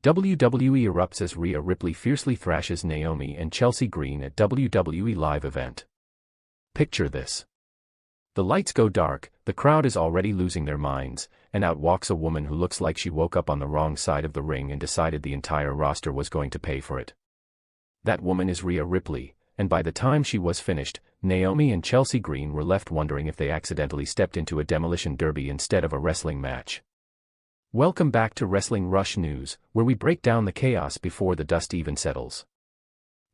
WWE erupts as Rhea Ripley fiercely thrashes Naomi and Chelsea Green at WWE live event. Picture this. The lights go dark, the crowd is already losing their minds, and out walks a woman who looks like she woke up on the wrong side of the ring and decided the entire roster was going to pay for it. That woman is Rhea Ripley, and by the time she was finished, Naomi and Chelsea Green were left wondering if they accidentally stepped into a demolition derby instead of a wrestling match. Welcome back to Wrestling Rush News, where we break down the chaos before the dust even settles.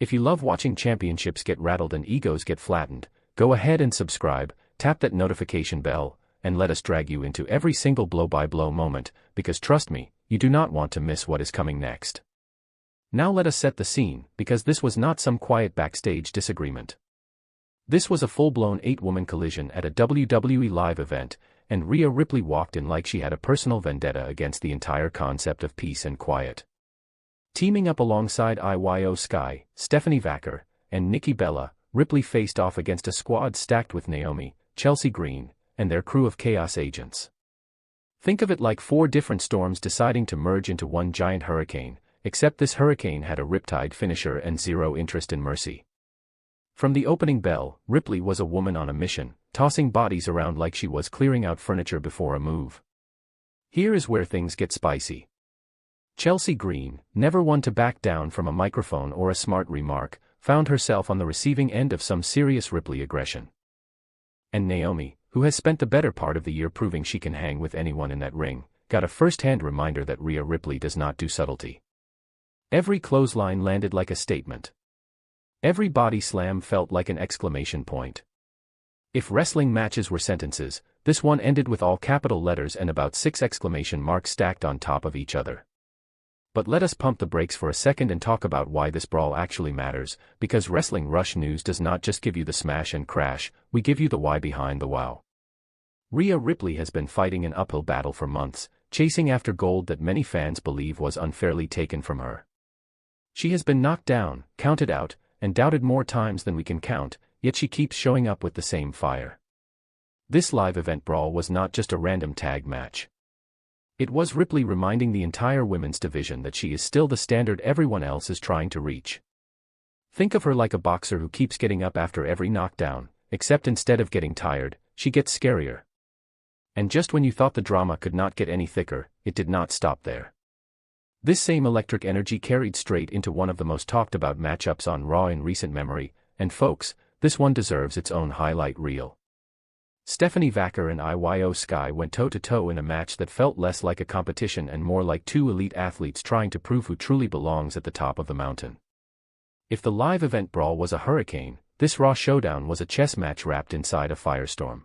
If you love watching championships get rattled and egos get flattened, go ahead and subscribe, tap that notification bell, and let us drag you into every single blow-by-blow moment, because trust me, you do not want to miss what is coming next. Now let us set the scene, because this was not some quiet backstage disagreement. This was a full-blown 8-woman collision at a WWE live event, and Rhea Ripley walked in like she had a personal vendetta against the entire concept of peace and quiet. Teaming up alongside IYO SKY, Stephanie Vaquer, and Nikki Bella, Ripley faced off against a squad stacked with Naomi, Chelsea Green, and their crew of chaos agents. Think of it like 4 different storms deciding to merge into one giant hurricane, except this hurricane had a riptide finisher and zero interest in mercy. From the opening bell, Ripley was a woman on a mission, tossing bodies around like she was clearing out furniture before a move. Here is where things get spicy. Chelsea Green, never one to back down from a microphone or a smart remark, found herself on the receiving end of some serious Ripley aggression. And Naomi, who has spent the better part of the year proving she can hang with anyone in that ring, got a first-hand reminder that Rhea Ripley does not do subtlety. Every clothesline landed like a statement. Every body slam felt like an exclamation point. If wrestling matches were sentences, this one ended with all capital letters and about 6 exclamation marks stacked on top of each other. But let us pump the brakes for a second and talk about why this brawl actually matters, because Wrestling Rush News does not just give you the smash and crash, we give you the why behind the wow. Rhea Ripley has been fighting an uphill battle for months, chasing after gold that many fans believe was unfairly taken from her. She has been knocked down, counted out, and doubted more times than we can count, yet she keeps showing up with the same fire. This live event brawl was not just a random tag match. It was Ripley reminding the entire women's division that she is still the standard everyone else is trying to reach. Think of her like a boxer who keeps getting up after every knockdown, except instead of getting tired, she gets scarier. And just when you thought the drama could not get any thicker, it did not stop there. This same electric energy carried straight into one of the most talked about matchups on Raw in recent memory, and folks, this one deserves its own highlight reel. Stephanie Vaquer and IYO SKY went toe-to-toe in a match that felt less like a competition and more like 2 elite athletes trying to prove who truly belongs at the top of the mountain. If the live event brawl was a hurricane, this Raw showdown was a chess match wrapped inside a firestorm.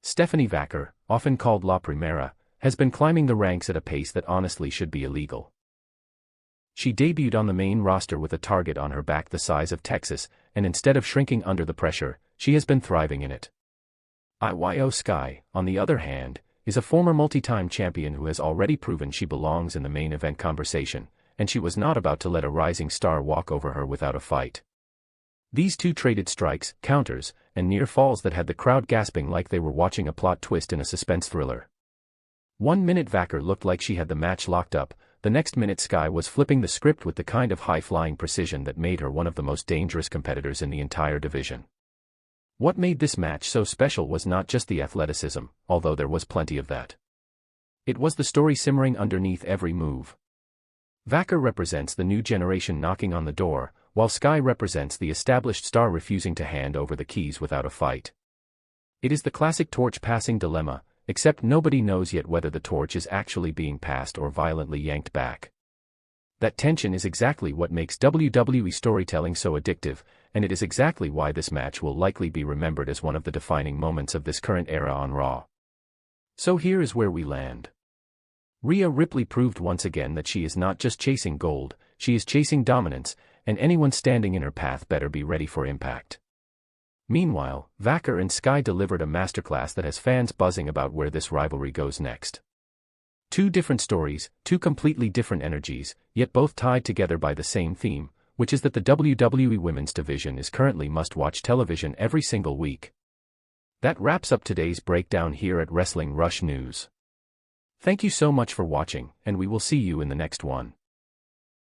Stephanie Vaquer, often called La Primera, has been climbing the ranks at a pace that honestly should be illegal. She debuted on the main roster with a target on her back the size of Texas, and instead of shrinking under the pressure, she has been thriving in it. IYO SKY, on the other hand, is a former multi-time champion who has already proven she belongs in the main event conversation, and she was not about to let a rising star walk over her without a fight. These two traded strikes, counters, and near falls that had the crowd gasping like they were watching a plot twist in a suspense thriller. 1 minute Vaquer looked like she had the match locked up, the next minute Sky was flipping the script with the kind of high-flying precision that made her one of the most dangerous competitors in the entire division. What made this match so special was not just the athleticism, although there was plenty of that. It was the story simmering underneath every move. Vaquer represents the new generation knocking on the door, while Sky represents the established star refusing to hand over the keys without a fight. It is the classic torch-passing dilemma, except nobody knows yet whether the torch is actually being passed or violently yanked back. That tension is exactly what makes WWE storytelling so addictive, and it is exactly why this match will likely be remembered as one of the defining moments of this current era on Raw. So here is where we land. Rhea Ripley proved once again that she is not just chasing gold, she is chasing dominance, and anyone standing in her path better be ready for impact. Meanwhile, Vaquer and Sky delivered a masterclass that has fans buzzing about where this rivalry goes next. 2 different stories, 2 completely different energies, yet both tied together by the same theme, which is that the WWE Women's Division is currently must-watch television every single week. That wraps up today's breakdown here at Wrestling Rush News. Thank you so much for watching, and we will see you in the next one.